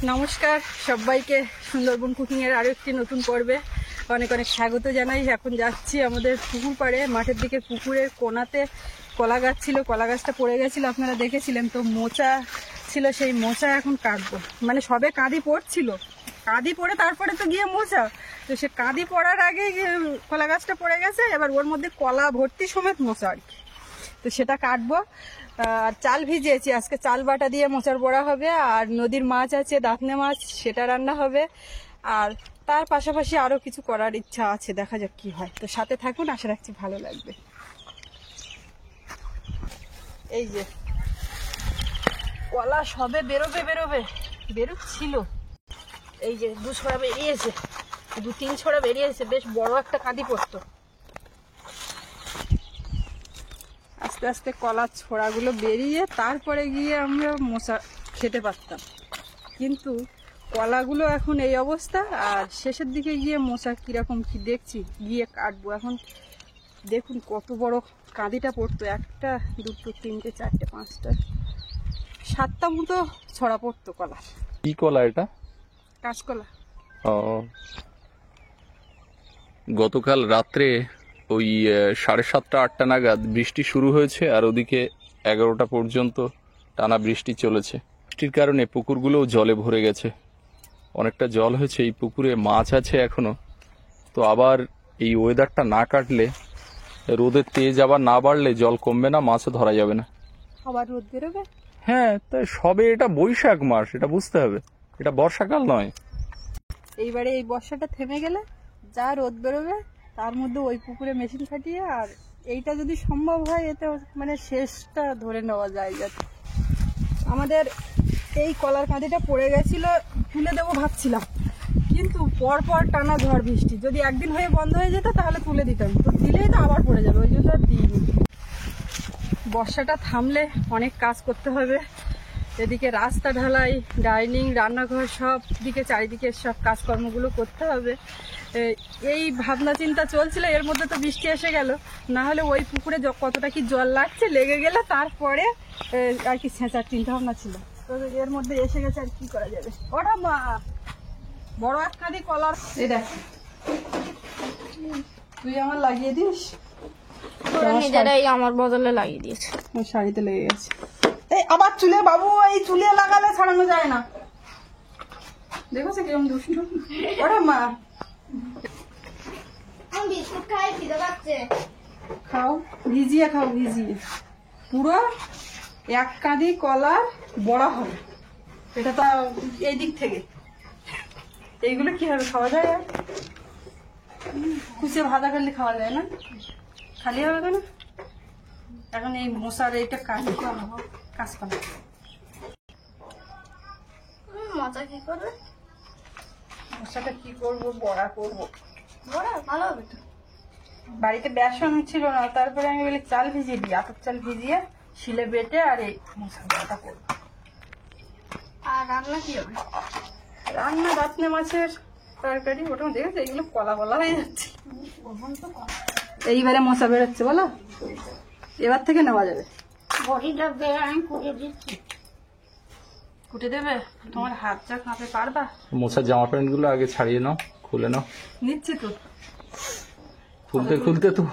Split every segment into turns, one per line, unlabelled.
নমস্কার সবাইকে, সুন্দরবন কুকিং এর আরো একটি নতুন পর্বে অনেক অনেক স্বাগত জানাই। এখন যাচ্ছি আমাদের পুকুর পাড়ে, মাঠের দিকে। পুকুরের কোনাতে কলা গাছ ছিল, কলা গাছটা পড়ে গেছিল, আপনারা দেখেছিলেন তো। মোচা ছিল, সেই মোচা এখন কাটবো। মানে সবে কাঁদি পড়ছিল, কাঁদি পড়ে তারপরে তো গিয়ে মোচা, তো সে কাঁদি পড়ার আগে কলা গাছটা পড়ে গেছে, এবার ওর মধ্যে কলা ভর্তি সমেত মোচা আর কি। তো সেটা কাটবো। আর চাল ভিজিয়েছি, আজকে চাল বাটা দিয়ে মোচার বড়া হবে। আর নদীর মাছ আছে, দাঁতনে মাছ, সেটা রান্না হবে। আর তার পাশাপাশি আরো কিছু করার ইচ্ছা আছে, দেখা যাক কি হয়। তো সাথে থাকুন, আশা রাখছি ভালো লাগবে। এই যে কলা সবে বেরোচ্ছিল, এই যে 2 ছড়া বেরিয়েছে, 2-3 ছড়া বেরিয়েছে, বেশ বড় একটা কাঁদি পড়তো। আস্তে আস্তে কলার ছোড়াগুলো বেরিয়ে তারপরে গিয়ে আমরা মোচা খেতে পারতাম, কিন্তু কলাগুলো এখন এই অবস্থা। আর শেষের দিকে গিয়ে মোচা কিরকম কি দেখছি, গিয়ে কাটবো। এখন দেখুন কত বড় কাঁদিটা পড়তো, 1টা 2টো 3টে 4টে 5টা 7টা মতো ছড়া পড়তো কলার।
কি কলা এটা?
কাঁচকলা।
ও, গতকাল রাত্রে ওই 7:30 8টা নাগাদ বৃষ্টি শুরু হয়েছে, আর ওদিকে 11টা পর্যন্ত টানা বৃষ্টি চলেছে। বৃষ্টির কারণে পুকুরগুলোও জলে ভরে গেছে, অনেকটা জল হয়েছে। এই পুকুরে মাছ আছে এখনো। তো আবার এই ওয়েদারটা না কাটলে, রোদের তেজ আবার না বাড়লে জল কমবে না, মাছও ধরা যাবে না।
আবার রোদ বেরোবে।
হ্যাঁ, তাই সবে এটা বৈশাখ মাস, এটা বুঝতে হবে, এটা বর্ষাকাল নয়।
এইবারে এই বর্ষাটা থেমে গেলে যা রোদ বেরোবে, তার মধ্যে ওই পুকুরে মেশিন খাটিয়ে, আর এইটা যদি সম্ভব হয় এতে মানে শেষটা ধরে নেওয়া যায়। যাতে আমাদের এই কলার কাঁদিটা পড়ে গেছিল, তুলে দেবো ভাবছিলাম, কিন্তু পরপর টানা ঝড় বৃষ্টি, যদি একদিন হয়ে বন্ধ হয়ে যেত তাহলে তুলে দিতাম, তো দিলেই তো আবার পড়ে যাবে, ওই জন্য আর দিইনি। বর্ষাটা থামলে অনেক কাজ করতে হবে। এদিকে রাস্তা ঢালাই, ডাইনিং, রান্নাঘর, সব দিকে চারিদিকে সব কাজকর্মগুলো করতে হবে। এই ভাবনা চিন্তা চলছিল, এর মধ্যে তো বৃষ্টি এসে গেল। না হলে ওই পুকুরে কতটা কি জল লাগছে, লেগে গেলে তারপরে আর কি ছেঁচার চিন্তা ভাবনা ছিল। তো এর মধ্যে এসে গেছে, আর কি করা যাবে। ওটা মা বড় একখানি কলার, এই দেখ, তুই আমার লাগিয়ে দিস।
নিজেরাই আমার বদলে লাগিয়ে দিয়েছে,
শাড়িতে লেগে গেছে। এই আবার চুলে, বাবু এই চুলে লাগালে ছাড়ানো যায় না। দেখেছো কিরম দুষ্টু। ওরে মা,
বিস্কুট খাই, খিদে পাচ্ছে।
খাও, ভিজিয়ে খাও, ভিজিয়ে। পুরো 1 কাঁদি কলা বড়া হবে। এটা তো এই দিক থেকে, এইগুলো কিভাবে খাওয়া যায়? আর কুচিয়ে ভাজা করলে খাওয়া যায় না, খালি হবে কেন? এখন এই মশার এইটা কাঁদি কাঁচকলা।
মজা কি করবে?
মশাটা কি করবো, বড়া করবো।
বড়া ভালো হবে তো।
বাড়িতে বেসন ছিল না, তারপরে আমি বলি চাল ভিজিয়ে দিই, আতপ চাল ভিজিয়ে শিলে বেটে আর এই মশলাটা করবো।
আর রান্না কি হবে?
রান্না দাঁতনে মাছের তরকারি। ওটা দেখেছো, এইগুলো কলা কলা হয়ে যাচ্ছে। এইবারে মশা বেরোচ্ছে বলো, এবার থেকে নেওয়া যাবে।
বড়িটা বের আমি কুড়ে দিচ্ছি।
কুটে দেবে? তোমার হাত যা কাঁপে, পারবা?
মোছার জামা প্যান্ট গুলো আগে ছাড়িয়ে নাও, খুলে নাও।
নিচ্ছি তো,
খুলতে খুলতে তো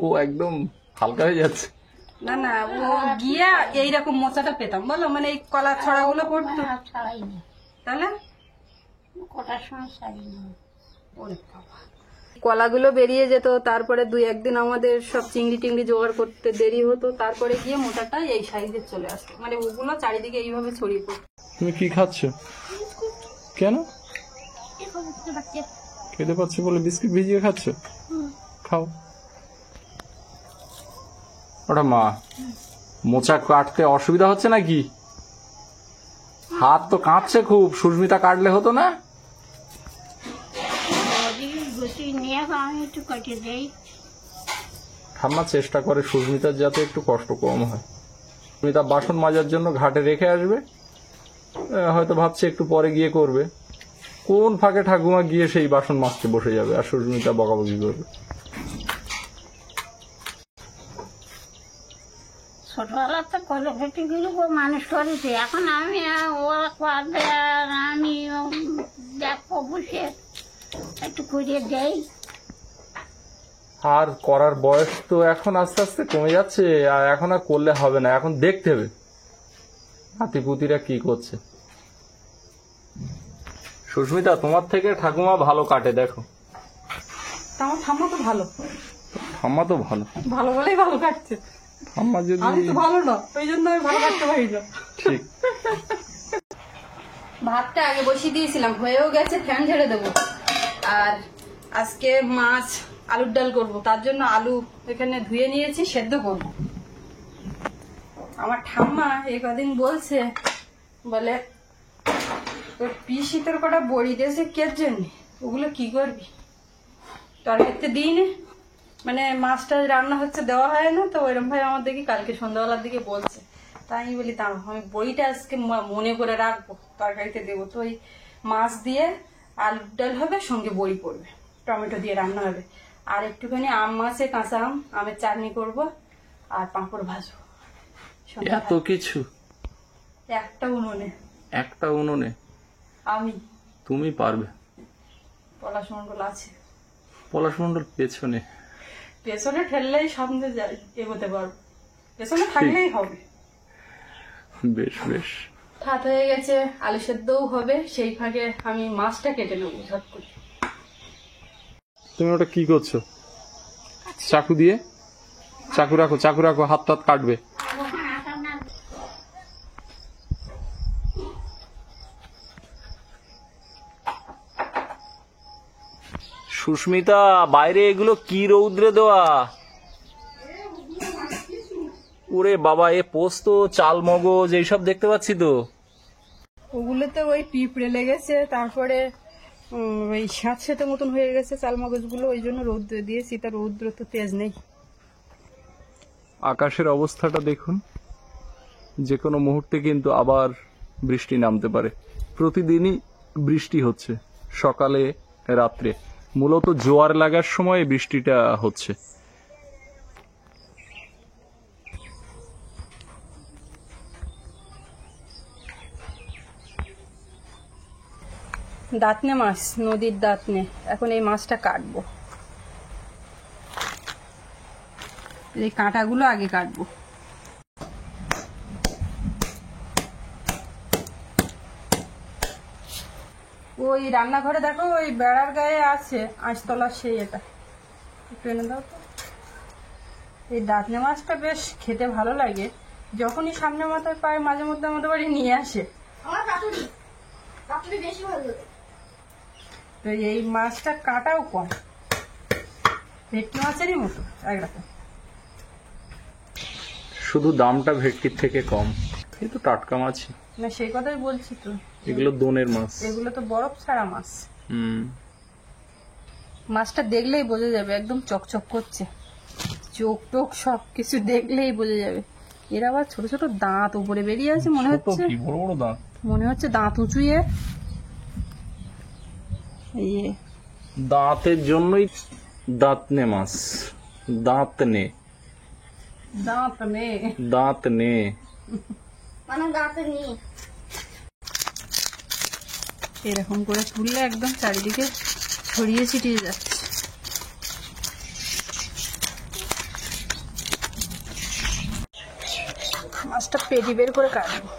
ও একদম হালকা হয়ে যাচ্ছে।
না না, ও গিয়ে এইরকম মোচাটা পেতাম বলো, মানে এই কলা ছড়াগুলো পড়তো।
ছাড়াইনি,
তাহলে
কটার সময় ছাড়িনি।
ওরে বাবা, কলাগুলো বেরিয়ে যেত, তারপরে 2-1 দিন আমাদের সব চিংড়ি টিংড়ি জোগাড় করতে দেরি হতো, তারপরে গিয়ে মোটাটা এই সাইজে চলে আসতো। মানে ওগুলো চারিদিকে এইভাবে ছড়িয়ে পড়তো।
তুমি কি খাচ্ছ? কেন খেতে পাচ্ছ বলে বিস্কিট ভিজিয়ে খাচ্ছ? খাও। ওটা মা, মোচা কাটতে অসুবিধা হচ্ছে নাকি? হাত তো কাঁপছে খুব, সুস্মিতা কাটলে হতো না?
আমি একটু কেটে দেই।
ঠাম্মা চেষ্টা করে সুস্মিতার যাতে একটু কষ্ট কম হয়। সুস্মিতা বাসন মাজার জন্য ঘাটে রেখে আসবে, হয়তো ভাবছে একটু পরে গিয়ে করবে। কোন ফাঁকে ঠাকুমা গিয়ে সেই বাসন মাজতে বসে যাবে, আর সুস্মিতা বকাবকি করবে।
ছোটবেলা তো কলে ফেটে গুলো মানুষ করেছে, এখন আমি ওরা করবে আর আমি দেখো বসে একটু করিয়ে দেই।
আর করার বয়স তো এখন আস্তে আস্তে কমে যাচ্ছে, আর এখন আর করলে হবে না, এখন দেখতে হবে নাতিপুতিরা কি করছে। সুস্মিতা, তোমার থেকে ঠাকুমা ভালো কাটে, দেখো।
আমার ঠাম্মা তো ভালো,
ঠাম্মা তো ভালো,
ভালো বলেই ভালো কাটছে।
ঠাম্মা যদি
আমি তো ভালো না, ওই জন্য আমি ভালো কাটতে পারি না।
ঠিক।
ভাতটা আগে বসিয়ে দিয়েছিলাম, হয়েও গেছে, ফ্যান ঝেড়ে দেবো। আর আজকে মাছ আলুর ডাল করব, তার জন্য আলু এখানে ধুয়ে নিয়েছি, সেদ্ধ করব। আমার ঠাম্মা এই কদিন বলছে, বলে তোর পিসি তোর কটা বড়ি দিয়েছে কের জন্য, ওগুলো কি করবি? তরকারিতে দিই না, মানে মাছটা রান্না হচ্ছে দেওয়া হয় না, তো ওইরকম ভাই আমার দেখি কালকে সন্ধ্যাবেলার দিকে বলছে। তাই আমি বলি তা আমি বড়িটা আজকে মনে করে রাখবো, তরকারিতে দেবো। তো ওই মাছ দিয়ে আলুর ডাল হবে, সঙ্গে বড়ি পড়বে, টমেটো দিয়ে রান্না হবে। আর একটুখানি আম আছে, কাঁচা আম, আমের চাটনি করব, আর পাঁপড় ভাজবো।
এত কিছু
একটা উনুনে আমি,
তুমি পারবে?
পলাশমন্ডল আছে,
পলাশমন্ডল পেছনে
ঠেললেই সামনে এগোতে পারবো, পেছনে থাকলেই হবে।
বেশ বেশ।
ভাত হয়ে গেছে, আলু সেদ্ধও হবে, সেই ফাঁকে আমি মাছটা কেটে নেবো ঝট করে।
তুমি ওটা কি করছো? চাকু দিয়ে? চাকু রাখো, চাকু রাখো, হাত টাত কাটবে। সুস্মিতা, বাইরে এগুলো কি রৌদ্রে দেওয়া? ওরে বাবা, এ পোস্ত, চাল মগজ এইসব দেখতে পাচ্ছি তো।
ওগুলোতে ওই পিঁপড়ে লেগেছে, তারপরে ওই স্যাঁতস্যাঁতে মতন হয়ে গেছে চাল মগজগুলো, ওই জন্য রৌদ্র দিয়েছি, তার রৌদ্র তো তেজ নেই।
আকাশের অবস্থাটা দেখুন, যে কোনো মুহূর্তে কিন্তু আবার বৃষ্টি নামতে পারে। প্রতিদিনই বৃষ্টি হচ্ছে, সকালে রাত্রে, মূলত জোয়ার লাগার সময় বৃষ্টিটা হচ্ছে।
দাঁতনে মাছ, নদীর দাঁতনে, এখন এই মাছটা কাটবো। এই কাঁটাগুলো আগে কাটবো। ওই রান্নাঘরে দেখো, ওই বেড়ার গায়ে আছে আঁশতলার, সেই এটা একটু এনে দাও তো। এই দাঁতনে মাছটা বেশ খেতে ভালো লাগে, যখনই সামনে মাথায় পায় মাঝে মধ্যে আমাদের বাড়ি নিয়ে আসে। তো এই মাছটা কাটাও কম, ভেটকি মাছেরই মতো একরকম,
শুধু দামটা ভেটকির থেকে কম, কিন্তু টাটকা মাছ
না, সেই কথাই বলছি তো।
এগুলো দোনের মাছ,
এগুলো তো বরফ ছাড়া মাছ।
হুম।
মাছটা দেখলেই বোঝা যাবে, একদম চকচক করছে, চোখ টোক সবকিছু দেখলেই বোঝা যাবে। এর আবার ছোট ছোট দাঁত উপরে বেরিয়ে আছে, মনে হচ্ছে
বড় বড় দাঁত,
মনে হচ্ছে দাঁত উঁচুয়ে।
দাঁতের জন্যই দাঁতনে মাছ, দাঁতনে দাঁতনে
মানে গাছে নিয়ে
এরকম করে তুললে একদম চারিদিকে ছড়িয়ে ছিটিয়ে যাচ্ছে। মাছটা পেটি বের করে কাটবো।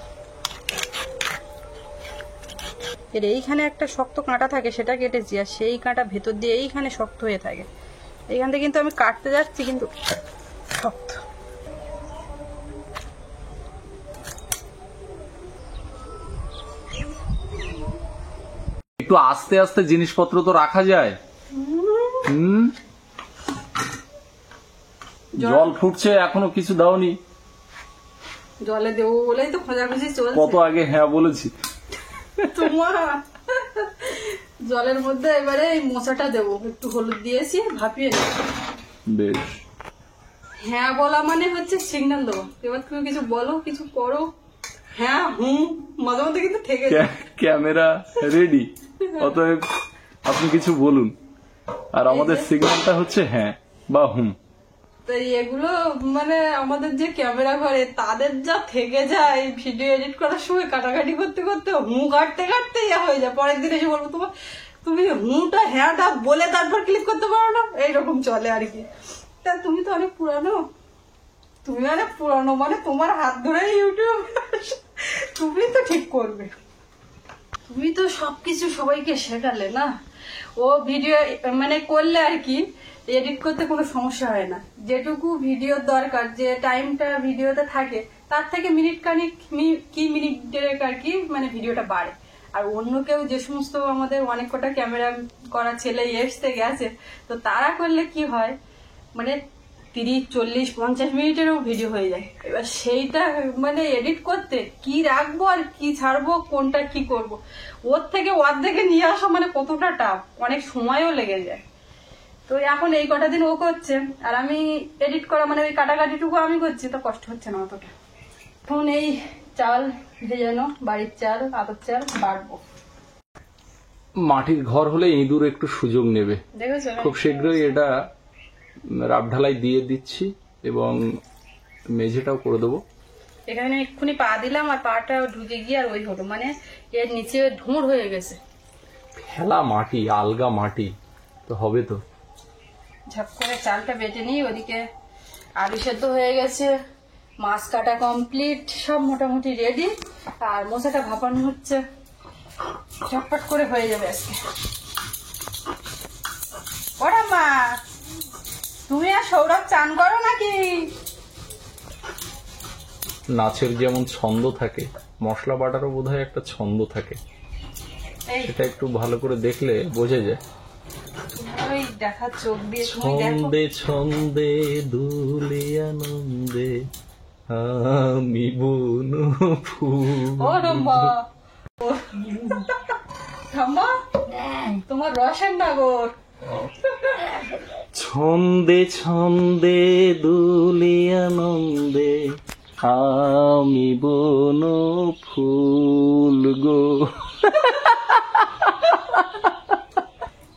এর এইখানে একটা শক্ত কাঁটা থাকে, সেটা কেটেছি, আর সেই কাঁটা ভেতর দিয়ে এইখানে শক্ত হয়ে থাকে। এইখান থেকে কিন্তু আমি কাটতে যাচ্ছি, কিন্তু শক্ত।
একটু আস্তে আস্তে জিনিসপত্র তো রাখা যায়। জল ফুটছে, এখনো কিছু দাওনি।
জলে দেবো বলেই তো খোঁজাখুঁজি চলছে।
কত আগে হ্যাঁ বলেছি
তোমার জলের মধ্যে এবারে এই মোচাটা দেবো, একটু হলুদ দিয়েছি, ভাপিয়ে নেব।
বেশ।
হ্যাঁ বলা মানে হচ্ছে সিগন্যাল দেবো। এবার তুমি কিছু বলো, কিছু করো, হ্যাঁ হুম মাঝে মধ্যে কিন্তু থেকে যায়।
ক্যামেরা রেডি, অতএব আপনি কিছু বলুন, আর আমাদের সিগন্যালটা হচ্ছে হ্যাঁ বা হুম।
তো এগুলো মানে আমাদের যে ক্যামেরা করে তাদের যা থেকে যায় ভিডিও এডিট করার সময় কাটাকাটি করতে করতে কাটতে কাটতে ইয়ে হয়ে যায়। পরের দিন এসে বলবো তুমি হ্যাঁটা বলে তারপর ক্লিক করতে পারো না, এইরকম চলে আর কি। তা তুমি তো অনেক পুরানো, মানে তোমার হাত ধরে ইউটিউব তুমি তো ঠিক করবে, তুমি তো সবকিছু সবাইকে শেখালে না। ও ভিডিও মানে করলে আর কি এডিট করতে কোনো সমস্যা হয় না, যেটুকু ভিডিওর দরকার যে টাইমটা ভিডিওতে থাকে তার থেকে মিনিট দেড়েক আর কি মানে ভিডিওটা বাড়ে। আর অন্য কেউ যে সমস্ত আমাদের অনেক কটা ক্যামেরা করা ছেলে এসতে গেছে, তো তারা করলে কি হয় মানে 30, 40, 50 মিনিটেরও ভিডিও হয়ে যায়। এবার সেইটা মানে এডিট করতে কি রাখবো আর কি ছাড়বো কোনটা কি করব, ওর থেকে অর্ধেকে নিয়ে আসা মানে কতটা টাফ, অনেক সময়ও লেগে যায়। তো এখন এই কটা দিন ও করছে আর আমি এডিট করা মানে ওই কাটাকাটিটুকু আমি করছি, তো কষ্ট হচ্ছে না অতটা। এখন এই চাল ভেজানো, বাড়ির চাল, আতপ চাল বাড়বো।
মাটির ঘর হলে ইঁদুর একটু সুযোগ নেবে।
দেখেছো
খুব শীঘ্রই এটা রাব ঢালাই দিয়ে দিচ্ছি এবং মেঝেটাও করে দেবো।
এখানে এক্ষুনি পা দিলাম আর পাটা ঢুকে গিয়ে আর ওই হলো মানে এর নিচে ঢুঁড় হয়ে গেছে।
ফেলা মাটি, আলগা মাটি তো হবে তো।
ঝপ করে চালটা বেটে নিই, ওদিকে আলু সেদ্ধ হয়ে গেছে, মাছ কাটা কমপ্লিট, সব মোটামুটি রেডি। আর মোচাটা ভাপানো হচ্ছে, ঝটপট করে হয়ে যাবে আজকে। ওরা মা তুমি আর সৌরভ চান করো নাকি?
নাচের যেমন ছন্দ থাকে, মশলা বাটারও বোধহয় একটা ছন্দ থাকে,
এই
সেটা একটু ভালো করে দেখলে বোঝা যায়।
ওই দেখা চোখ দিয়ে তুমি দেখো।
ছন্দে ছন্দে দুলে আনন্দে আমি বুনো ফুল।
ও রম্বা ঠাম্মা তোমার রসের নাগর।
ছন্দে ছন্দে দুলে আনন্দে আমি বুনো ফুল গো।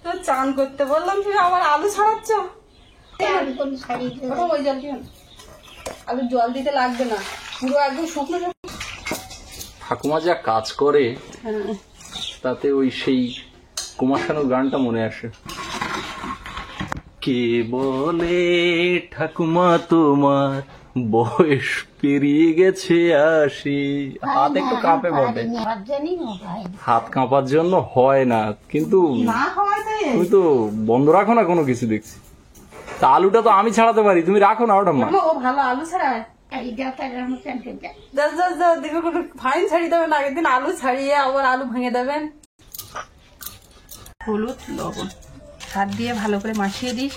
তো চান করতে বললাম তুমি আমার আলু ছাড়াচ্ছ। ওই জল দিও না, আলু জল দিতে লাগবে না, পুরো একদম শুকনো শুকনো।
ঠাকুমা যা কাজ করে
হ্যাঁ।
তাতে ওই সেই কুমার শানুর গানটা মনে আসে। কে বলে ঠাকুমা তোমার বয়স পেরিয়ে গেছে 80? হাত একটু কাঁপে বটে, হাত কাঁপার জন্য হয় না, কিন্তু
না হয় তাই
তুমি তো বন্ধ রাখো না কোনো কিছু দেখছি। তা আলুটা তো আমি ছাড়াতে পারি, তুমি রাখো না ওটা মা।
ও ভালো আলু ছাড়ায়। দেখো কোনো ফাইন ছাড়িয়ে দেবেন, আগের দিন আলু ছাড়িয়ে আবার আলু ভেঙে দেবেন। হলুদ লবণ হাত দিয়ে ভালো করে মাখিয়ে দিই,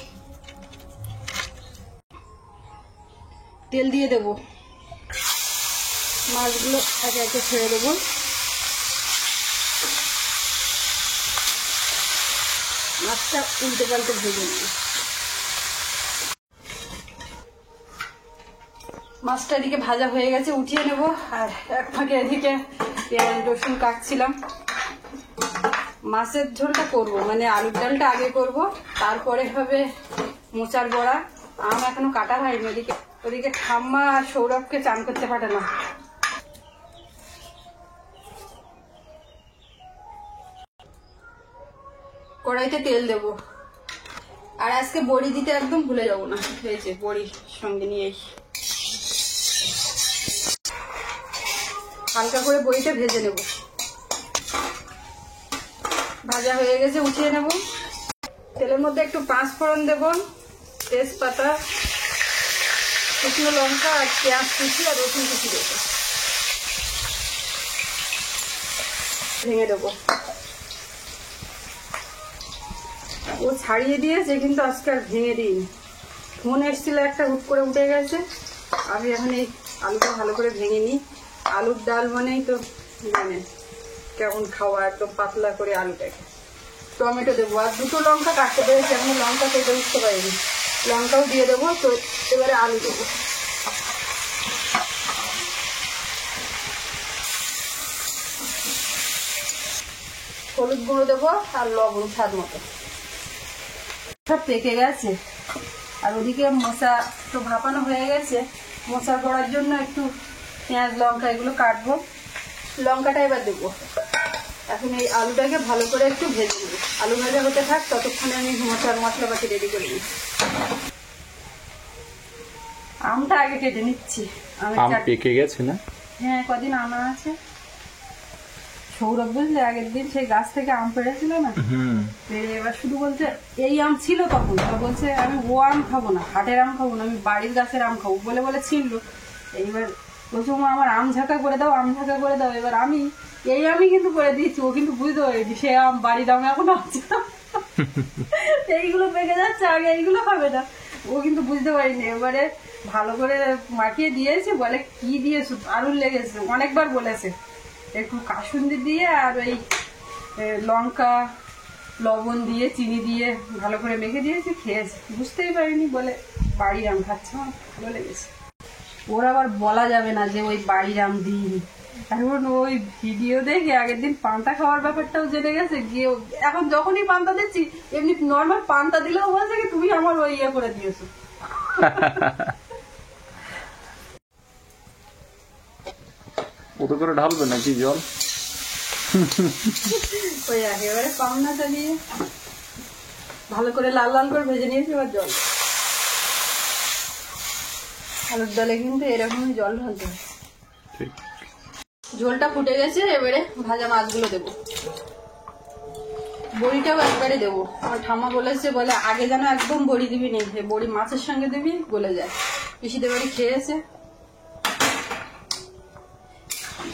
তেল দিয়ে দেবো, মাছগুলো একে একে ছেড়ে দেবো। মাছটা উল্টে পাল্টে ভেজে নেব। মাছটা এদিকে ভাজা হয়ে গেছে, উঠিয়ে নেব। আর এক ফাঁকে এদিকে পেঁয়াজ রসুন কাটছিলাম। মাছের ঝোলটা করব মানে আলুর ডালটা আগে করব, তারপরে হবে মোচার বড়া। আম এখনো কাটা হয়নি। ওদিকে ঠাম্মা আর সৌরভকে চান করতে পারে না। কড়াইতে তেল দেব। আর আজকে বড়ি দিতে একদম ভুলে যাবো না, এই যে বড়ি সঙ্গে নিয়ে হালকা করে বড়িটা ভেজে নেব। ভাজা হয়ে গেছে, উঠিয়ে নেব। তেলের মধ্যে একটু 5 ফোড়ন দেব, তেজপাতা, শুকনো লঙ্কা আর পেঁয়াজ কুচি আর রসুন কুচি দেব, ভেঙে দেবো। ও ছাড়িয়ে দিয়েছে কিন্তু আজকে আর ভেঙে দিইনি। ফোন এসেছিল একটা, হুট করে উঠে গেছে। আমি এখন এই আলুটা ভালো করে ভেঙে নিই। আলুর ডাল মানেই তো জানেন কেমন খাওয়া, একদম পাতলা করে আলুটাকে। টমেটো দেবো আর 2টো লঙ্কা কাটতে পেরেছি, এখন লঙ্কা কেটে উঠতে পারিনি। লঙ্কাও দিয়ে দেবো। তো এবারে আলু দেবো। হলুদ গুঁড়ো দেবো আর লবণ স্বাদ মতো। সব পেকে গেছে, আর ওদিকে মশা তো ভাপানো হয়ে গেছে, মশা করার জন্য একটু পেঁয়াজ লঙ্কা এগুলো কাটবো। লঙ্কাটা এবার দেবো। এখন এই আলুটাকে ভালো করে একটু ভেজে নেবো। আলু ভাজা হতে থাক, ততক্ষণে আমি মশলাপাতি রেডি করে নিই। আমটা আগে কেটে নিচ্ছি।
আম পেকে গেছে না?
হ্যাঁ, কদিন আনা আছে। সৌরভ বুঝলে আগের দিন সেই গাছ থেকে আম পেড়েছিল না, এবার শুধু বলছে এই আম ছিল তখন, বলছে আমি ও আম খাবো না, হাটের আম খাবো না, আমি বাড়ির গাছের আম খাবো বলে বলে ছিল। এইবার বলছে আমার আম ঝাঁকা করে দাও, আম ঝাঁকা করে দাও। এবার আমি এই আমি কিন্তু করে দিয়েছি, ও কিন্তু বুঝতে পারিনি সে আম বাড়ির আম এখন আছে। এইগুলো পেকে যাচ্ছে, আগে এইগুলো খাবে না, ও কিন্তু বুঝতে পারিনি। এবারে ভালো করে মাখিয়ে দিয়েছে, বলে কি দিয়েছো, দারুণ লেগেছে, অনেকবার বলেছে। একটু কাসুন্দি দিয়ে আর ওই লঙ্কা লবণ দিয়ে চিনি দিয়ে ভালো করে মেখে দিয়েছি, খেয়েছে, বুঝতেই পারিনি, বলে বাড়ির আম খাচ্ছে, আমার ভালো লেগেছে। ওর আবার বলা যাবে না যে ওই বাড়ির আম দিইনি, এখন ওই ভিডিও দেখে আগের দিন পান্তা খাওয়ার ব্যাপারটাও জেনে গেছে, গিয়ে এখন যখনই পান্তা দিচ্ছি এমনি নর্মাল পান্তা দিলেও বলছে কি তুমি আমার ওই ইয়ে করে দিয়েছো।
কত করে ঢালবে নাকি জল?
ওই একেবারে পান্নাটা দিয়ে ভালো করে লাল লাল করে ভেজে নিয়েছি, এবার জল। আলুর ডালে কিন্তু এরকমই জল ঢালতে হয়। ঝোলটা ফুটে গেছে, এবারে ভাজা মাছগুলো দেবো। বড়িটাও একবারে দেবো। আমার ঠাম্মা বলেছে, বলে আগে যেন একদম বড়ি দিবি নেই, বড়ি মাছের সঙ্গে দিবি গলে যায়। পিসিদের বাড়ি খেয়েছে।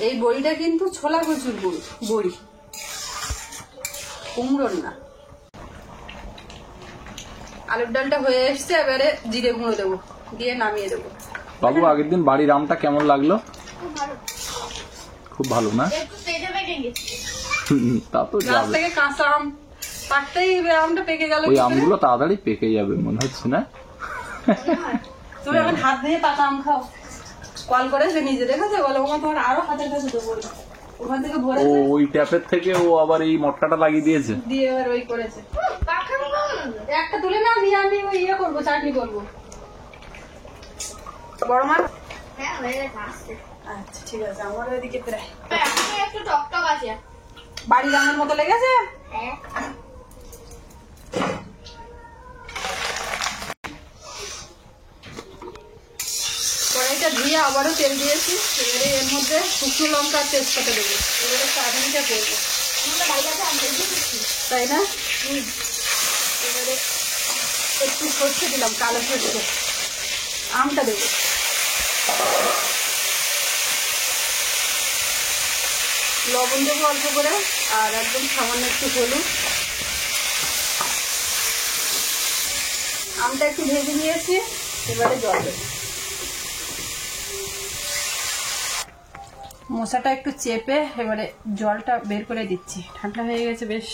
এই বড়িটা কিন্তু ছোলা কচুর বড়ি, কুমড়োর না। আলুর ডালটা হয়ে এসছে, এবারে জিরে গুঁড়ো দেবো, দিয়ে নামিয়ে দেবো।
বাবু, আগের দিন বাড়ির আমটা কেমন লাগলো? খুব ভালো না? তা তো
গাছ
যাবে,
থেকে কাঁচা আম পাকতেই আমটা পেকে গেল।
ওই আমগুলো তাড়াতাড়ি পেকে যাবে মনে হচ্ছে না?
তুমি এখন হাত দিয়ে পাকা আম খাও। কল করে সে নিজে দেখেছে, বলে ওমা তোমার আরো হাতের কাছে দেবো, ওখান থেকে ভরে
ও ওই ট্যাপের থেকে ও আবার এই মটকাটা লাগিয়ে দিয়েছে,
দিয়ে এবার ওই করেছে। একটা তুলে নাও, নিয়ে আমি ওই ইয়ে করবো, চাটনি করবো। বড় মা, আচ্ছা ঠিক আছে, আমার ওইদিকে প্রায়
একটু টকটক আছে।
বাড়ির আমের মতো লেগেছে। কড়াইটা ধুয়ে আবারও তেল দিয়েছি, এবারে এর মধ্যে শুকনো লঙ্কা আর তেজপাতা দেবো। এবারে চাটনিটা করবো, তাই না? এবারে একটু সর্ষে দিলাম, কালো সর্ষে। আমটা দেবো, লবণ দেবো অল্প করে, আর একদম সামান্য একটু হলুদ। আমটা একটু ভেজে নিয়েছি, এবারে জল দেবো। মশাটা একটু চেপে এবারে জলটা বের করে দিচ্ছি, ঠান্ডা হয়ে গেছে বেশ।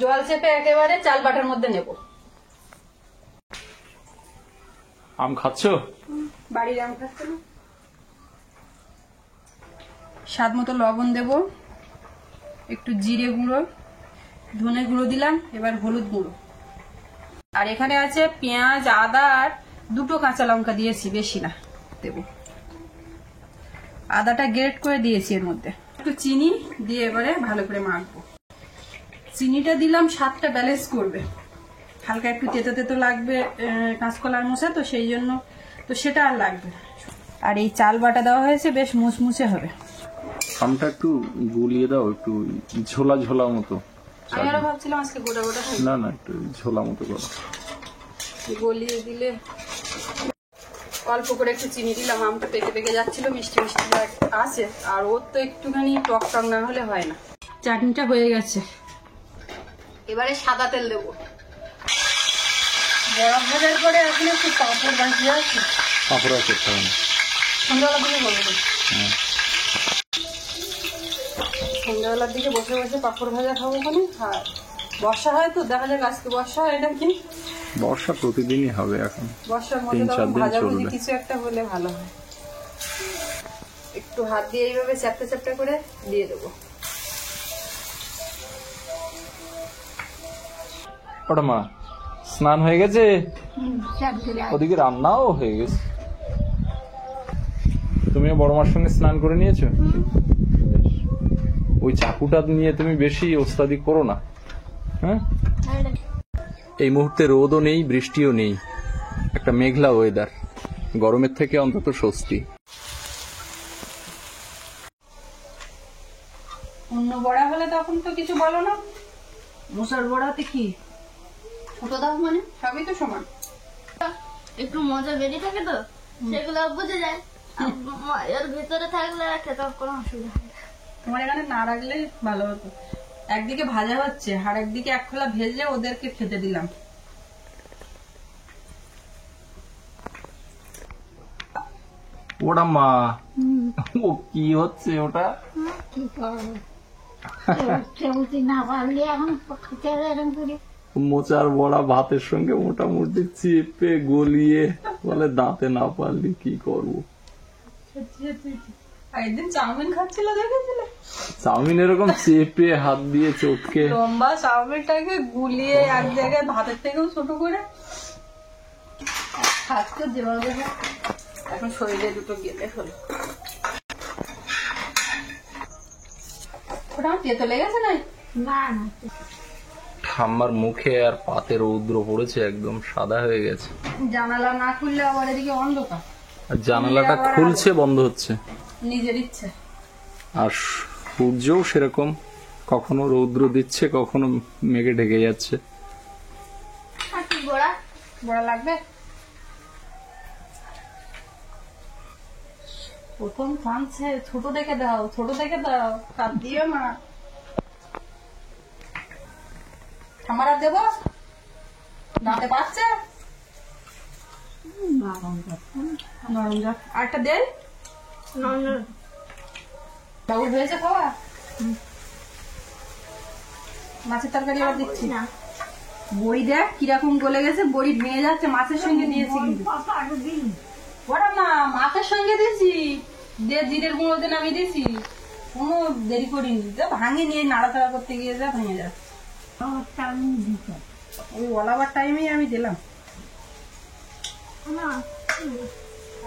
জল চেপে একেবারে চাল বাটার মধ্যে নেব।
আম খাচ্ছো?
বাড়ির আম খাচ্ছে না। স্বাদ মতো লবণ দেব, একটু জিরে গুঁড়ো, ধনে গুঁড়ো দিলাম, এবার হলুদ গুঁড়ো। আর এখানে আছে পেঁয়াজ, আদা আর দুটো কাঁচা লঙ্কা দিয়েছি, বেশি না দেব। আদাটা গ্রেট করে দিয়েছি এর মধ্যে। একটু চিনি দিয়ে এবারে ভালো করে মাখবো। চিনিটা দিলাম স্বাদটা ব্যালেন্স করবে, হালকা একটু তেতো তেতো লাগবে কাঁচকলার মশা, তো সেই জন্য তো সেটা আর লাগবে না। আর এই চাল বাটা দেওয়া হয়েছে, বেশ মুচমুচে হবে।
আমটা একটু গুলিয়ে দাও, একটু ঝোলা ঝোলা মতো।
আমি আরো ভাবছিলাম আজকে গোটা গোটা খাবো।
না না, একটু ঝোলা মতো করো।
গলিয়ে দিলে অল্প করে একটু চিনি দিলাম, আমটা পেকে পেকে যাচ্ছিল, মিষ্টি মিষ্টি আছে, আর ওর তো একটুখানি টক টক না হলে হয় না। চাটনিটা হয়ে গেছে, এবারে সাদা তেল দেবো। বড়া ভাজার পরে এখন একটু পাঁপড় ভাজিয়ে আছে,
পাঁপড় আছে খাওয়ানো
সন্ধ্যাবেলার দিকে বলবো। সন্ধ্যাবেলার দিকে বসে বসে পাঁপড় ভাজা খাবো ওখানে। আর বর্ষা হয় তো, দেখা যাক আজকে বর্ষা হয় নাকি।
বর্ষা প্রতিদিনই হবে এখন,
বর্ষার মধ্যে
3-4 দিন
ভাজাভুজি
চলবে।
কিছু একটা হলে ভালো হয়। একটু হাত দিয়ে এইভাবে চ্যাপটা চ্যাপটা করে দিয়ে দেবো।
ওটা মা, স্নান হয়ে গেছে,
চাপ দিলে
ওদিকে রান্নাও হয়ে গেছে। তুমিও বড় মার সঙ্গে স্নান করে নিয়েছো? বেশ। ওই চাকুটা নিয়ে তুমি বেশি ওস্তাদি করো না, হ্যাঁ? এই মুহূর্তে রোদও নেই, বৃষ্টিও নেই, একটা মেঘলা ওয়েদার, গরমের থেকে অন্তত স্বস্তি।
অন্য বড়া হলে তখন তো কিছু বলো না, মশার বড়াতে কি ছোট দাও মানে সবই তো সমান।
একটু মজা বেরিয়ে থাকে তো সেগুলো বুঝে যায়, এর ভিতরে থাকলে খেতে কোনো অসুবিধা হয় না।
তোমার এখানে না রাখলে ভালো হতো, একদিকে ভাজা হচ্ছে আর একদিকে এক খোলা ভেজে ওদেরকে খেতে দিলাম।
ওটা মা, ও কি হচ্ছে ওটা?
কি করবো, চলতে না পারলে এখন খেতে এরকম করে
মোচার বড়া ভাতের সঙ্গে মোটামুটি চেপে গলিয়ে বলে দাঁতে না পারলি কি করবো।
আর একদিন চাউমিন খাচ্ছিল দেখেছিলে,
চাউমিন এরকম চেপে হাত দিয়ে চটকে,
লম্বা চাউমিনটাকে গুলিয়ে এক জায়গায় ভাতের থেকেও ছোট করে খাচ্ছে যেভাবে দেখে। এখন শরীরে দুটো গেলে হলো। ওটা আমার তেতো লেগেছে নাই?
না না
ঠাম্মার মুখে আর পাতে রৌদ্র পড়েছে, একদম সাদা হয়ে গেছে।
জানালা না খুললে আবার এদিকে অন্ধকার,
আর জানালাটা খুলছে বন্ধ হচ্ছে,
নিজের ইচ্ছে।
আর সূর্যও সেরকম, কখনো রৌদ্র দিচ্ছে কখনো মেঘে ঢেকে যাচ্ছে।
আর কি বড়া?
বড়া লাগবে? প্রথম কাঁদছে, ছোট দেখে দাও, ছোট দেখে দাও, কাঁদ দিও না। আমার আর দেবো দাঁতে পাচ্ছে নরম যা। আরেকটা দেন বাবু, হয়েছে খাওয়া? মাছের তরকারি আবার দিচ্ছি না। বড়ি দেখ কিরকম গলে গেছে, বড়ি ভেঙে যাচ্ছে, মাছের সঙ্গে দিয়েছি কিন্তু। ওরা মা মাছের সঙ্গে দিয়েছি, দিয়ে জিরের গুঁড়ো দিয়ে নামিয়ে দিয়েছি, কোনো দেরি করিনি, ভাঙে নিয়ে নাড়াচাড়া করতে গিয়ে যা ভেঙে যাচ্ছে। ওই ওলাবার টাইমেই আমি দিলাম,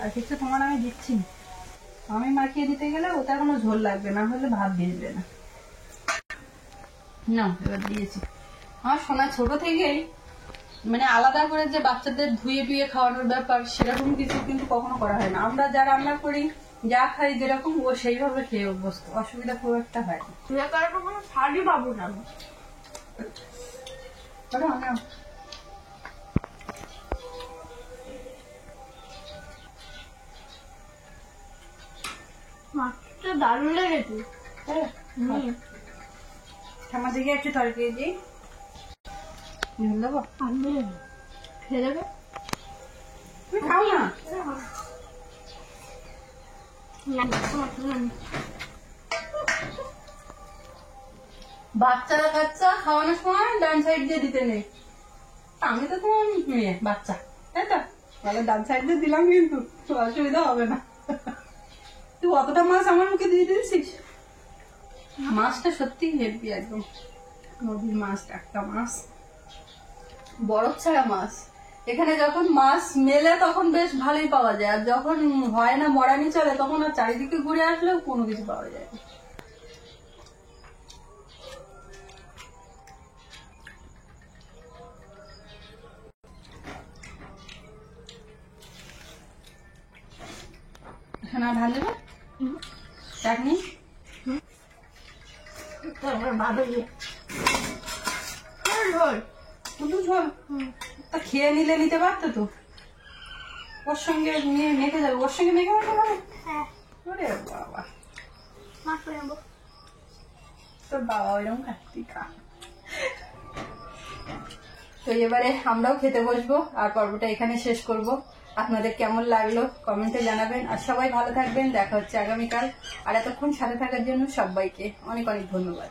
আর কিছু তোমার আমি দিচ্ছি না। আমি মাখিয়ে দিতে গেলে ওটা কোনো ঝোল লাগবে না, হলে ভাত ভিজবে না। না এবার দিয়েছি। আমার শোনা ছোট থেকেই মানে আলাদা করে যে বাচ্চাদের ধুয়ে টুয়ে খাওয়ানোর ব্যাপার সেরকম কিছু কিন্তু কখনো করা হয় না। আমরা যা রান্না করি যা খাই যেরকম ও সেইভাবে খেয়ে অভ্যস্ত, অসুবিধা খুব একটা হয় না।
তুই করার কোনো ছাড়ই পাবো না।
বলো, নাও।
মাছটা দারুণ লেগেছে।
আমার দিকে একটু তরকারি দিই, ঝোল দেবো? খেয়ে দেবে? তুমি খাও না। বাচ্চারা কাচ্চা খাওয়ানোর সময় ডান সাইড দিয়ে দিতে নেই। আমি তো তোমার মেয়ে বাচ্চা, তাই তো? তাহলে ডান সাইড দিয়ে দিলাম, কিন্তু অসুবিধা হবে না। তুই অতটা মাছ আমার মুখে দিয়ে দিয়েছিস। মাছটা সত্যি হেভি, একদম নদীর মাছ, টাটকা মাছ, বরফ ছাড়া মাছ। এখানে যখন মাছ মেলে তখন বেশ ভালোই পাওয়া যায়, আর যখন হয় না মরানি চলে তখন আর চারিদিকে ঘুরে আসলেও কোনো কিছু পাওয়া যায় না। এখানে আর ঢাল দেবে চাটনি, শুধু ঝোল। তা খেয়ে নিলে নিতে পারতো তো, ওর সঙ্গে নিয়ে মেখে যাবে, ওর সঙ্গে মেখে মেখে যাবে। ওরে বাবা, তোর বাবা ওইরকম খাচ্ছি খা। তো এবারে আমরাও খেতে বসবো আর পর্বটা এখানে শেষ করব। আপনাদের কেমন লাগলো কমেন্টে জানাবেন, আর সবাই ভালো থাকবেন। দেখা হচ্ছে আগামীকাল। আর এতক্ষণ সাথে থাকার জন্য সবাইকে অনেক অনেক ধন্যবাদ।